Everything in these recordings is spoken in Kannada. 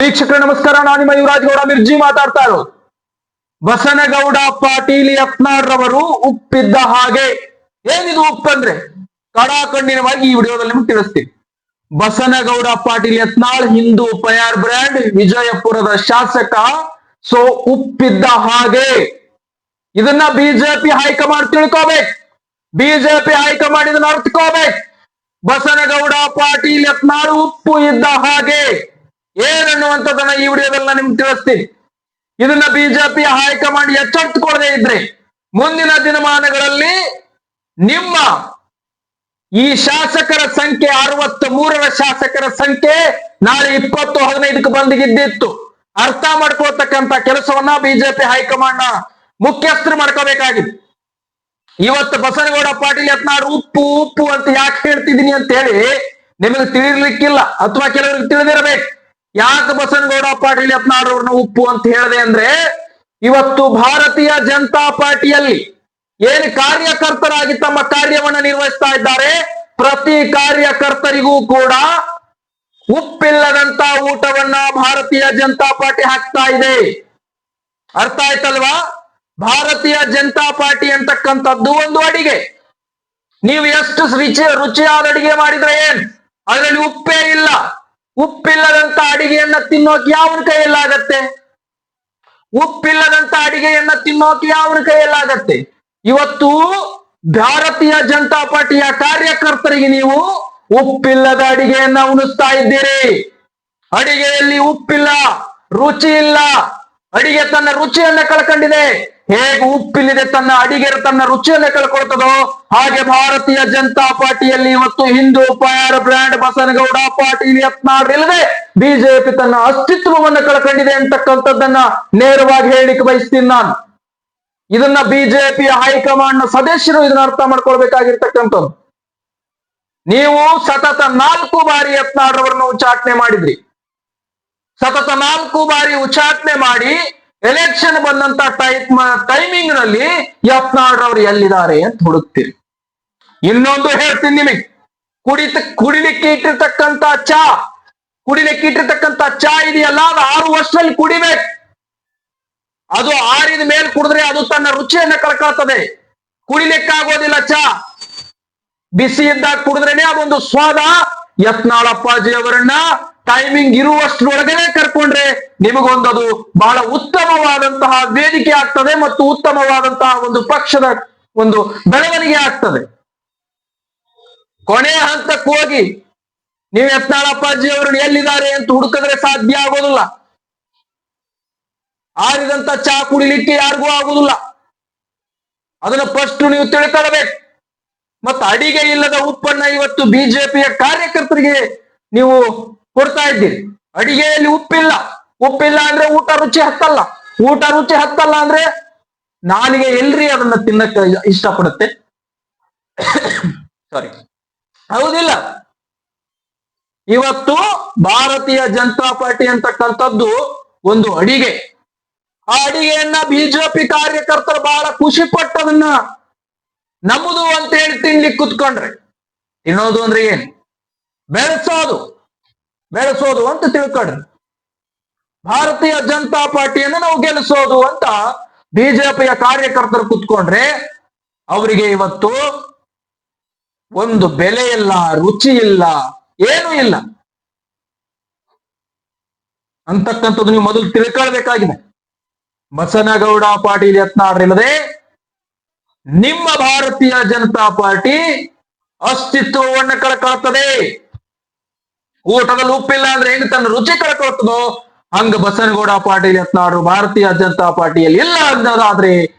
ವೀಕ್ಷಕರು ನಮಸ್ಕಾರ. ನಾನು ನಿಮ್ಮ ಯುವರಾಜ್ ಗೌಡ ಮಿರ್ಜಿ ಮಾತಾಡ್ತಾ ಇರೋದು. ಬಸನಗೌಡ ಪಾಟೀಲ್ ಯತ್ನಾಳ್ರವರು ಉಪ್ಪಿದ್ದ ಹಾಗೆ. ಏನಿದು ಉಪ್ಪಂದ್ರೆ ಕಡಾಖಂಡಿತವಾಗಿ ಈ ವಿಡಿಯೋದಲ್ಲಿ ನಿಮ್ಗೆ ತಿಳಿಸ್ತೀನಿ. ಬಸನಗೌಡ ಪಾಟೀಲ್ ಯತ್ನಾಳ್ ಹಿಂದೂ ಫೈರ್ ಬ್ರ್ಯಾಂಡ್ ವಿಜಯಪುರದ ಶಾಸಕ. ಸೊ ಉಪ್ಪಿದ್ದ ಹಾಗೆ. ಇದನ್ನ ಬಿಜೆಪಿ ಹೈಕಮಾಂಡ್ ತಿಳ್ಕೋಬೇಕು. ಬಿಜೆಪಿ ಹೈಕಮಾಂಡ್ ಇದನ್ನ ಅರ್ಥಕೋಬೇಕು. ಬಸನಗೌಡ ಪಾಟೀಲ್ ಯತ್ನಾಳ್ ಉಪ್ಪು ಇದ್ದ ಹಾಗೆ ಏನನ್ನುವಂಥದ್ದನ್ನ ಈ ವಿಡಿಯೋದಲ್ಲಿ ನಿಮ್ಗೆ ತಿಳಿಸ್ತೀನಿ. ಇದನ್ನ ಬಿಜೆಪಿ ಹೈಕಮಾಂಡ್ ಎಚ್ಚೆತ್ತುಕೊಳ್ಳದೆ ಇದ್ರೆ ಮುಂದಿನ ದಿನಮಾನಗಳಲ್ಲಿ ನಿಮ್ಮ ಈ ಶಾಸಕರ ಸಂಖ್ಯೆ 63ರ ಶಾಸಕರ ಸಂಖ್ಯೆ ನಾಳೆ 20-15ಕ್ಕೆ ಬಂದಿಗಿದ್ದಿತ್ತು. ಅರ್ಥ ಮಾಡ್ಕೊಳ್ತಕ್ಕಂತ ಕೆಲಸವನ್ನ ಬಿಜೆಪಿ ಹೈಕಮಾಂಡ್ ನ ಮುಖ್ಯಸ್ಥರು ಮಾಡ್ಕೋಬೇಕಾಗಿತ್ತು. ಇವತ್ತು ಬಸನಗೌಡ ಪಾಟೀಲ್ ಯತ್ನಾಳ್ ಉಪ್ಪು ಉಪ್ಪು ಅಂತ ಯಾಕೆ ಹೇಳ್ತಿದ್ದೀನಿ ಅಂತ ಹೇಳಿ ನಿಮಗೆ ತಿಳಿರ್ಲಿಕ್ಕಿಲ್ಲ, ಅಥವಾ ಕೆಲವರಿಗೆ ತಿಳಿದಿರಬೇಕು. ಯಾಕೆ ಬಸನಗೌಡ ಪಾಟೀಲ್ ಯತ್ನಾಳ್ ಅವ್ರನ್ನ ಉಪ್ಪು ಅಂತ ಹೇಳಿದೆ ಅಂದ್ರೆ, ಇವತ್ತು ಭಾರತೀಯ ಜನತಾ ಪಾರ್ಟಿಯಲ್ಲಿ ಏನು ಕಾರ್ಯಕರ್ತರಾಗಿ ತಮ್ಮ ಕಾರ್ಯವನ್ನ ನಿರ್ವಹಿಸ್ತಾ ಇದ್ದಾರೆ, ಪ್ರತಿ ಕಾರ್ಯಕರ್ತರಿಗೂ ಕೂಡ ಉಪ್ಪಿಲ್ಲದಂತ ಊಟವನ್ನ ಭಾರತೀಯ ಜನತಾ ಪಾರ್ಟಿ ಹಾಕ್ತಾ ಇದೆ. ಅರ್ಥ ಆಯ್ತಲ್ವಾ? ಭಾರತೀಯ ಜನತಾ ಪಾರ್ಟಿ ಅಂತಕ್ಕಂಥದ್ದು ಒಂದು ಅಡಿಗೆ. ನೀವು ಎಷ್ಟು ರುಚಿಯಾದ ಅಡಿಗೆ ಮಾಡಿದ್ರೆ ಏನ್, ಅದರಲ್ಲಿ ಉಪ್ಪೇ ಇಲ್ಲ. ಉಪ್ಪಿಲ್ಲದಂತ ಅಡಿಗೆಯನ್ನ ತಿನ್ನೋಕೆ ಯಾವನ ಕೈಯಲ್ಲಾಗತ್ತೆ? ಉಪ್ಪಿಲ್ಲದಂತ ಅಡಿಗೆಯನ್ನ ತಿನ್ನೋಕೆ ಯಾವನ ಕೈಯಲ್ಲಾಗತ್ತೆ? ಇವತ್ತು ಭಾರತೀಯ ಜನತಾ ಪಾರ್ಟಿಯ ಕಾರ್ಯಕರ್ತರಿಗೆ ನೀವು ಉಪ್ಪಿಲ್ಲದ ಅಡಿಗೆಯನ್ನ ಉಣಿಸ್ತಾ ಇದ್ದೀರಿ. ಅಡಿಗೆಯಲ್ಲಿ ಉಪ್ಪಿಲ್ಲ, ರುಚಿ ಇಲ್ಲ. ಅಡಿಗೆ ತನ್ನ ರುಚಿಯನ್ನ ಕಳ್ಕೊಂಡಿದೆ. ಹೇಗೆ ಉಪ್ಪಿಲ್ಲದೆ ತನ್ನ ರುಚಿಯನ್ನ ಕಳ್ಕೊಳ್ತದೋ ಹಾಗೆ ಭಾರತೀಯ ಜನತಾ ಪಾರ್ಟಿಯಲ್ಲಿ ಇವತ್ತು ಹಿಂದೂ ಫೈರ್ ಬ್ರ್ಯಾಂಡ್ ಬಸನಗೌಡ ಪಾಟೀಲ್ ಯತ್ನಾಳ್ ಇಲ್ಲದೆ ಬಿಜೆಪಿ ತನ್ನ ಅಸ್ತಿತ್ವವನ್ನು ಕಳ್ಕೊಂಡಿದೆ ಅಂತಕ್ಕಂಥದ್ದನ್ನ ನೇರವಾಗಿ ಹೇಳಿಕ್ಕೆ ಬಯಸ್ತೀನಿ ನಾನು. ಇದನ್ನ ಬಿಜೆಪಿ ಹೈಕಮಾಂಡ್ ನ ಸದಸ್ಯರು ಇದನ್ನ ಅರ್ಥ ಮಾಡ್ಕೊಳ್ಬೇಕಾಗಿರ್ತಕ್ಕಂಥದ್ದು. ನೀವು ಸತತ 4 ಬಾರಿ ಯತ್ನಾಳ್ರವರನ್ನು ಉಚ್ಚಾಟನೆ ಮಾಡಿದ್ರಿ. ಸತತ 4 ಬಾರಿ ಉಚ್ಚಾಟನೆ ಮಾಡಿ ಎಲೆಕ್ಷನ್ ಬಂದಂತ ಟೈಮಿಂಗ್ ನಲ್ಲಿ ಯತ್ನಾಳ್ರವರು ಎಲ್ಲಿದ್ದಾರೆ ಅಂತ ಹುಡುಕ್ತೀರಿ. ಇನ್ನೊಂದು ಹೇಳ್ತೀನಿ ನಿಮಗೆ, ಕುಡಿಲಿಕ್ಕೆ ಇಟ್ಟಿರ್ತಕ್ಕಂತ ಚಾ ಇದೆಯಲ್ಲ, ಅದು 6 ವರ್ಷದಲ್ಲಿ ಕುಡಿಬೇಕು. ಅದು ಆರಿದ ಮೇಲೆ ಕುಡಿದ್ರೆ ಅದು ತನ್ನ ರುಚಿಯನ್ನ ಕಳ್ಕೊಳ್ತದೆ. ಕುಡಿಲಿಕ್ಕಾಗೋದಿಲ್ಲ ಚಾ. ಬಿಸಿ ಇದ್ದಾಗ ಕುಡಿದ್ರೇನೆ ಅದೊಂದು ಸ್ವಾದ. ಯತ್ನಾಳ್ ಅಪ್ಪಾಜಿ ಅವರನ್ನ ಟೈಮಿಂಗ್ ಇರುವಷ್ಟರೊಳಗನೆ ಕರ್ಕೊಂಡ್ರೆ ನಿಮಗೊಂದದು ಬಹಳ ಉತ್ತಮವಾದಂತಹ ವೇದಿಕೆ ಆಗ್ತದೆ ಮತ್ತು ಉತ್ತಮವಾದಂತಹ ಒಂದು ಪಕ್ಷದ ಒಂದು ಬೆಳವಣಿಗೆ ಆಗ್ತದೆ. ಕೊನೆಯ ಹಂತಕ್ಕೆ ಹೋಗಿ ನೀವು ಯತ್ನಾಳ್ ಅಪ್ಪಾಜಿ ಅವರು ಎಲ್ಲಿದ್ದಾರೆ ಅಂತ ಹುಡುಕಿದ್ರೆ ಸಾಧ್ಯ ಆಗೋದಿಲ್ಲ. ಆರಿದಂತ ಚಾ ಕುಡಿಲಿಕ್ಕೆ ಯಾರಿಗೂ ಆಗುದಿಲ್ಲ. ಅದನ್ನ ಫಸ್ಟ್ ನೀವು ತಿಳ್ಕೊಳ್ಬೇಕು. ಮತ್ತು ಅಡಿಗೆ ಇಲ್ಲದ ಉಪ್ಪನ್ನ ಇವತ್ತು ಬಿಜೆಪಿಯ ಕಾರ್ಯಕರ್ತರಿಗೆ ನೀವು ಕೊಡ್ತಾ ಇದ್ದೀರಿ. ಅಡಿಗೆಯಲ್ಲಿ ಉಪ್ಪಿಲ್ಲ ಅಂದ್ರೆ ಊಟ ರುಚಿ ಹತ್ತಲ್ಲ ಅಂದ್ರೆ ನಾಲಿಗೆ ಎಲ್ರಿ ಅದನ್ನ ತಿನ್ನಕ್ಕೆ ಇಷ್ಟಪಡುತ್ತೆ? ಸಾರಿ, ಹೌದಿಲ್ಲ? ಇವತ್ತು ಭಾರತೀಯ ಜನತಾ ಪಾರ್ಟಿ ಅಂತಕ್ಕಂಥದ್ದು ಒಂದು ಅಡಿಗೆ. ಆ ಅಡಿಗೆಯನ್ನ ಬಿಜೆಪಿ ಕಾರ್ಯಕರ್ತರು ಬಹಳ ಖುಷಿ ಪಟ್ಟದನ್ನ ನಮ್ಮದು ಅಂತ ಹೇಳಿ ತಿನ್ಲಿಕ್ಕೆ ಕುತ್ಕೊಂಡ್ರೆ, ತಿನ್ನೋದು ಅಂದ್ರೆ ಏನು? ಬೆಳೆಸೋದು ಅಂತ ತಿಳ್ಕೊಂಡ್ರೆ, ಭಾರತೀಯ ಜನತಾ ಪಾರ್ಟಿಯನ್ನು ನಾವು ಗೆಲ್ಲಿಸೋದು ಅಂತ ಬಿಜೆಪಿಯ ಕಾರ್ಯಕರ್ತರು ಕುತ್ಕೊಂಡ್ರೆ ಅವರಿಗೆ ಇವತ್ತು ಒಂದು ಬೆಲೆ ಇಲ್ಲ, ರುಚಿ ಇಲ್ಲ, ಏನೂ ಇಲ್ಲ ಅಂತಕ್ಕಂಥದ್ದು ನೀವು ಮೊದಲು ತಿಳ್ಕೊಳ್ಬೇಕಾಗಿದೆ. ಬಸನಗೌಡ ಪಾಟೀಲ್ ಯತ್ನಾಳ್ ಇಲ್ಲದೆ ನಿಮ್ಮ ಭಾರತೀಯ ಜನತಾ ಪಾರ್ಟಿ ಅಸ್ತಿತ್ವವನ್ನು ಕಳ್ಕೊಳ್ತದೆ. ಊಟದಲ್ಲಿ ಉಪ್ಪಿಲ್ಲ ಅಂದ್ರೆ ಹೆಂಗ್ ತನ್ನ ರುಚಿ ಕಳ್ಕೊಳ್ತದೋ ಹಂಗ ಬಸನಗೌಡ ಪಾಟೀಲ್ ಯತ್ನಾಳ್ ಭಾರತೀಯ ಜನತಾ ಪಾರ್ಟಿಯಲ್ಲಿ ಇಲ್ಲ ಅನ್ನೋದಾದ್ರೆ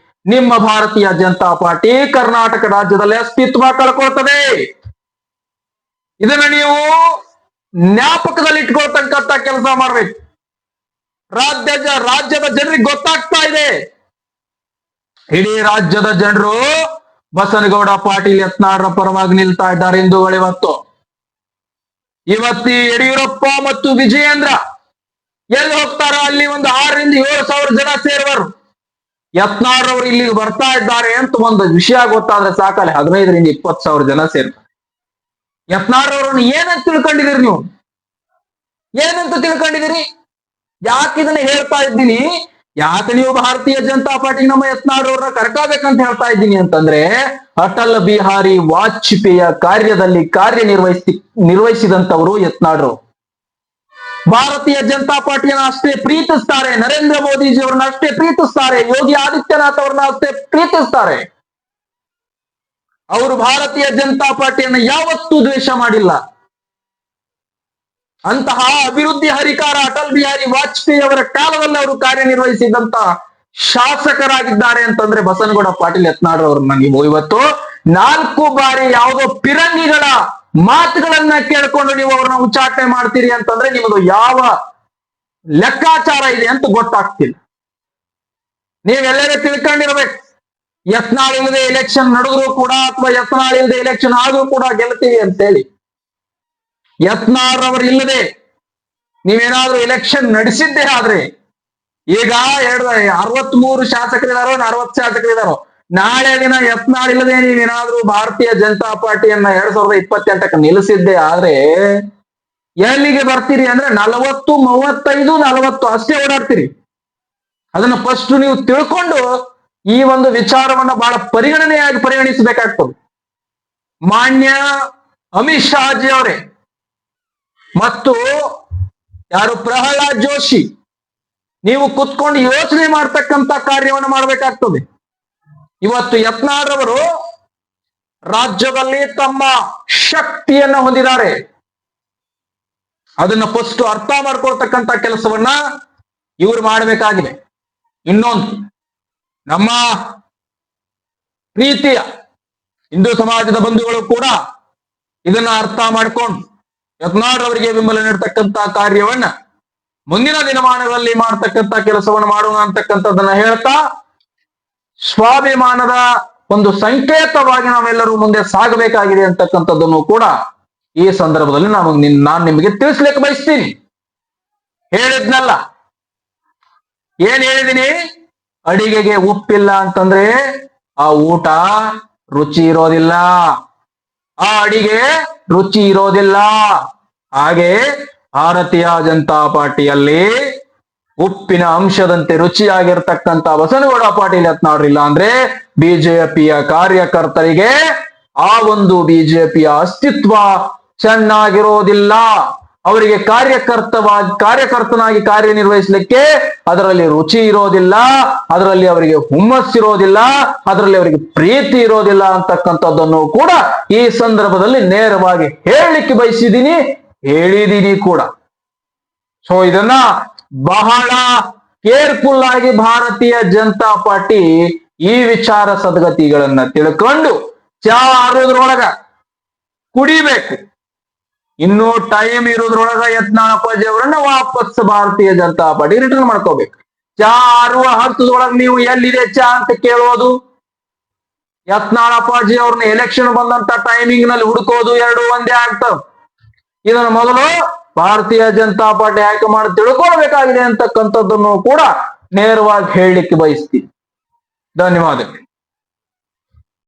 ನಿಮ್ಮ ಭಾರತೀಯ ಜನತಾ ಪಾರ್ಟಿ ಕರ್ನಾಟಕ ರಾಜ್ಯದಲ್ಲಿ ಅಸ್ತಿತ್ವ ಕಳ್ಕೊಳ್ತದೆ. ಇದನ್ನ ನೀವು ಜ್ಞಾಪಕದಲ್ಲಿ ಇಟ್ಕೊಳ್ತಕ್ಕಂತ ಕೆಲಸ ಮಾಡ್ಬೇಕು. ರಾಜ್ಯದ ಜನರಿಗೆ ಗೊತ್ತಾಗ್ತಾ ಇದೆ. ಇಡೀ ರಾಜ್ಯದ ಜನರು ಬಸನಗೌಡ ಪಾಟೀಲ್ ಯತ್ನಾಳ್ರ ಪರವಾಗಿ ನಿಲ್ತಾ ಇದ್ದಾರೆ. ಹಿಂದೂಗಳು ಇವತ್ತು ಯಡಿಯೂರಪ್ಪ ಮತ್ತು ವಿಜಯೇಂದ್ರ ಎಲ್ಲಿ ಹೋಗ್ತಾರೋ ಅಲ್ಲಿ ಒಂದು 6,000-7,000 ಜನ ಸೇರುವರು. ಯತ್ನಾಳ್ರವರು ಇಲ್ಲಿಗೆ ಬರ್ತಾ ಇದ್ದಾರೆ ಅಂತ ಒಂದು ವಿಷಯ ಗೊತ್ತಾದ್ರೆ ಸಾಕಲ್ಲ 15,000-20,000 ಜನ ಸೇರ್ತಾರೆ. ಯತ್ನಾಳ್ರವ್ರನ್ನ ಏನಂತ ತಿಳ್ಕೊಂಡಿದ್ದೀರಿ ನೀವು? ಏನಂತ ತಿಳ್ಕೊಂಡಿದ್ದೀರಿ? ಯಾಕೆ ಇದನ್ನ ಹೇಳ್ತಾ ಇದ್ದೀನಿ, ಯಾಕೆ ನೀವು ಭಾರತೀಯ ಜನತಾ ಪಾರ್ಟಿ ನಮ್ಮ ಯತ್ನಾಳ್ ಅವ್ರನ್ನ ಕರ್ಕೋಬೇಕಂತ ಹೇಳ್ತಾ ಇದ್ದೀನಿ ಅಂತಂದ್ರೆ, ಅಟಲ್ ಬಿಹಾರಿ ವಾಜಪೇಯಿಯ ಕಾರ್ಯದಲ್ಲಿ ನಿರ್ವಹಿಸಿದಂತವರು ಯತ್ನಾಳ್ರು. ಭಾರತೀಯ ಜನತಾ ಪಾರ್ಟಿಯನ್ನ ಅಷ್ಟೇ ಪ್ರೀತಿಸ್ತಾರೆ, ನರೇಂದ್ರ ಮೋದಿಜಿ ಅವ್ರನ್ನ ಅಷ್ಟೇ ಪ್ರೀತಿಸ್ತಾರೆ, ಯೋಗಿ ಆದಿತ್ಯನಾಥ್ ಅವ್ರನ್ನ ಅಷ್ಟೇ ಪ್ರೀತಿಸ್ತಾರೆ. ಅವರು ಭಾರತೀಯ ಜನತಾ ಪಾರ್ಟಿಯನ್ನ ಯಾವತ್ತೂ ದ್ವೇಷ ಮಾಡಿಲ್ಲ. ಅಂತಹ ಅಭಿವೃದ್ಧಿ ಹರಿಕಾರ ಅಟಲ್ ಬಿಹಾರಿ ವಾಜಪೇಯಿ ಅವರ ಕಾಲದಲ್ಲಿ ಅವರು ಕಾರ್ಯನಿರ್ವಹಿಸಿದಂತ ಶಾಸಕರಾಗಿದ್ದಾರೆ ಅಂತಂದ್ರೆ ಬಸನಗೌಡ ಪಾಟೀಲ್ ಯತ್ನಾಳ್ ಅವ್ರನ್ನ ನೀವು ಇವತ್ತು 4 ಬಾರಿ ಯಾವುದೋ ಪಿರಂಗಿಗಳ ಮಾತುಗಳನ್ನ ಕೇಳ್ಕೊಂಡು ನೀವು ಅವ್ರನ್ನ ಉಚ್ಚಾಟನೆ ಮಾಡ್ತೀರಿ ಅಂತಂದ್ರೆ ನಿಮ್ಮದು ಯಾವ ಲೆಕ್ಕಾಚಾರ ಇದೆ ಅಂತ ಗೊತ್ತಾಗ್ತಿಲ್ಲ. ನೀವೆಲ್ಲರೂ ತಿಳ್ಕೊಂಡಿರ್ಬೇಕು, ಯತ್ನಾಳ್ ಇಲ್ಲದೆ ಎಲೆಕ್ಷನ್ ನಡೆದ್ರು ಕೂಡ ಅಥವಾ ಯತ್ನಾಳ್ ಇಲ್ಲದೆ ಎಲೆಕ್ಷನ್ ಆದ್ರೂ ಕೂಡ ಗೆಲ್ತೀವಿ ಅಂತೇಳಿ. ಯತ್ನಾಳ್ ಅವರು ಇಲ್ಲದೆ ನೀವೇನಾದ್ರೂ ಎಲೆಕ್ಷನ್ ನಡೆಸಿದ್ದೇ ಆದ್ರೆ ಈಗ 63 ಶಾಸಕರಿದಾರೋ 40 ಶಾಸಕರಿದಾರೋ, ನಾಳೆ ದಿನ ಯತ್ನಾಳ್ ಇಲ್ಲದೆ ನೀವೇನಾದ್ರೂ ಭಾರತೀಯ ಜನತಾ ಪಾರ್ಟಿಯನ್ನ 2028ಕ್ಕೆ ನಿಲ್ಲಿಸಿದ್ದೇ ಆದ್ರೆ ಎಲ್ಲಿಗೆ ಬರ್ತೀರಿ ಅಂದ್ರೆ 40, 35, 40 ಅಷ್ಟೇ ಓಡಾಡ್ತೀರಿ. ಅದನ್ನ ಫಸ್ಟ್ ನೀವು ತಿಳ್ಕೊಂಡು ಈ ಒಂದು ವಿಚಾರವನ್ನ ಬಹಳ ಪರಿಗಣಿಸಬೇಕಾಗ್ತದೆ. ಮಾನ್ಯ ಅಮಿತ್ ಶಾಜಿ ಅವರೇ ಮತ್ತು ಯಾರು ಪ್ರಹ್ಲಾದ್ ಜೋಶಿ, ನೀವು ಕುತ್ಕೊಂಡು ಯೋಚನೆ ಮಾಡ್ತಕ್ಕಂತ ಕಾರ್ಯವನ್ನು ಮಾಡಬೇಕಾಗ್ತದೆ. ಇವತ್ತು ಯತ್ನಾಳ್ ಅವರು ರಾಜ್ಯದಲ್ಲಿ ತಮ್ಮ ಶಕ್ತಿಯನ್ನ ಹೊಂದಿದ್ದಾರೆ. ಅದನ್ನ ಫಸ್ಟ್ ಅರ್ಥ ಮಾಡ್ಕೊಳ್ತಕ್ಕಂತ ಕೆಲಸವನ್ನ ಇವರು ಮಾಡಬೇಕಾಗಿದೆ. ಇನ್ನೊಂದು, ನಮ್ಮ ಪ್ರೀತಿಯ ಹಿಂದೂ ಸಮಾಜದ ಬಂಧುಗಳು ಕೂಡ ಇದನ್ನ ಅರ್ಥ ಮಾಡ್ಕೊಂಡು ಯತ್ನಾಳ್ ಅವರಿಗೆ ಬೆಂಬಲ ನೀಡತಕ್ಕಂತ ಕಾರ್ಯವನ್ನ ಮುಂದಿನ ದಿನಮಾನಗಳಲ್ಲಿ ಮಾಡ್ತಕ್ಕಂತ ಕೆಲಸವನ್ನು ಮಾಡೋಣ ಅಂತಕ್ಕಂಥದ್ದನ್ನ ಹೇಳ್ತಾ, ಸ್ವಾಭಿಮಾನದ ಒಂದು ಸಂಕೇತವಾಗಿ ನಾವೆಲ್ಲರೂ ಮುಂದೆ ಸಾಗಬೇಕಾಗಿದೆ ಅಂತಕ್ಕಂಥದ್ದನ್ನು ಕೂಡ ಈ ಸಂದರ್ಭದಲ್ಲಿ ನಾನು ನಿಮಗೆ ತಿಳಿಸ್ಲಿಕ್ಕೆ ಬಯಸ್ತೀನಿ. ಹೇಳಿದ್ನಲ್ಲ, ಏನ್ ಹೇಳಿದೀನಿ? ಅಡಿಗೆಗೆ ಉಪ್ಪಿಲ್ಲ ಅಂತಂದ್ರೆ ಆ ಊಟ ರುಚಿ ಇರೋದಿಲ್ಲ, ಆ ಅಡಿಗೆ ರುಚಿ ಇರೋದಿಲ್ಲ. ಹಾಗೆ ಭಾರತೀಯ ಜನತಾ ಪಾರ್ಟಿಯಲ್ಲಿ ಉಪ್ಪಿನ ಅಂಶದಂತೆ ರುಚಿಯಾಗಿರ್ತಕ್ಕಂಥ ಬಸನಗೌಡ ಪಾಟೀಲ್ ಯತ್ನಾಳ್ ಇಲ್ಲ ಅಂದ್ರೆ ಬಿಜೆಪಿಯ ಕಾರ್ಯಕರ್ತರಿಗೆ ಆ ಒಂದು ಬಿಜೆಪಿಯ ಅಸ್ತಿತ್ವ ಚೆನ್ನಾಗಿರೋದಿಲ್ಲ. ಅವರಿಗೆ ಕಾರ್ಯಕರ್ತನಾಗಿ ಕಾರ್ಯನಿರ್ವಹಿಸಲಿಕ್ಕೆ ಅದರಲ್ಲಿ ರುಚಿ ಇರೋದಿಲ್ಲ, ಅದರಲ್ಲಿ ಅವರಿಗೆ ಹುಮ್ಮಸ್ಸಿರೋದಿಲ್ಲ, ಅದರಲ್ಲಿ ಅವರಿಗೆ ಪ್ರೀತಿ ಇರೋದಿಲ್ಲ ಅಂತಕ್ಕಂಥದ್ದನ್ನು ಕೂಡ ಈ ಸಂದರ್ಭದಲ್ಲಿ ನೇರವಾಗಿ ಹೇಳಲಿಕ್ಕೆ ಬಯಸಿದ್ದೀನಿ, ಹೇಳಿದೀನಿ ಕೂಡ. ಸೊ ಇದನ್ನ ಬಹಳ ಕೇರ್ಫುಲ್ ಆಗಿ ಭಾರತೀಯ ಜನತಾ ಪಾರ್ಟಿ ಈ ವಿಚಾರ ಸದ್ಗತಿಗಳನ್ನ ತಿಳ್ಕೊಂಡು ಚಾ ಆರೋದ್ರೊಳಗ ಕುಡಿಬೇಕು. ಇನ್ನು ಟೈಮ್ ಇರೋದ್ರೊಳಗ ಯತ್ನಾಳ್ ಅಪ್ಪಾಜಿ ಅವರನ್ನ ವಾಪಸ್ ಭಾರತೀಯ ಜನತಾ ಪಾರ್ಟಿ ರಿಟರ್ನ್ ಮಾಡ್ಕೋಬೇಕು. ಚಾ ಆರುವ ಹಂತದೊಳಗೆ ನೀವು ಎಲ್ಲಿದೆ ಚಾ ಅಂತ ಕೇಳೋದು, ಯತ್ನಾಳ್ ಅಪ್ಪಾಜಿ ಅವ್ರನ್ನ ಎಲೆಕ್ಷನ್ ಬಂದಂತ ಟೈಮಿಂಗ್ ನಲ್ಲಿ ಹುಡುಕೋದು ಎರಡು ಒಂದೇ ಆಗ್ತವೆ. ಇದನ್ನ ಮೊದಲು ಭಾರತೀಯ ಜನತಾ ಪಾರ್ಟಿ ಹೈಕಮಾಂಡ್ ತಿಳ್ಕೊಳ್ಬೇಕಾಗಿದೆ ಅಂತಕ್ಕಂಥದ್ದನ್ನು ಕೂಡ ನೇರವಾಗಿ ಹೇಳಲಿಕ್ಕೆ ಬಯಸ್ತೀನಿ. ಧನ್ಯವಾದಗಳು.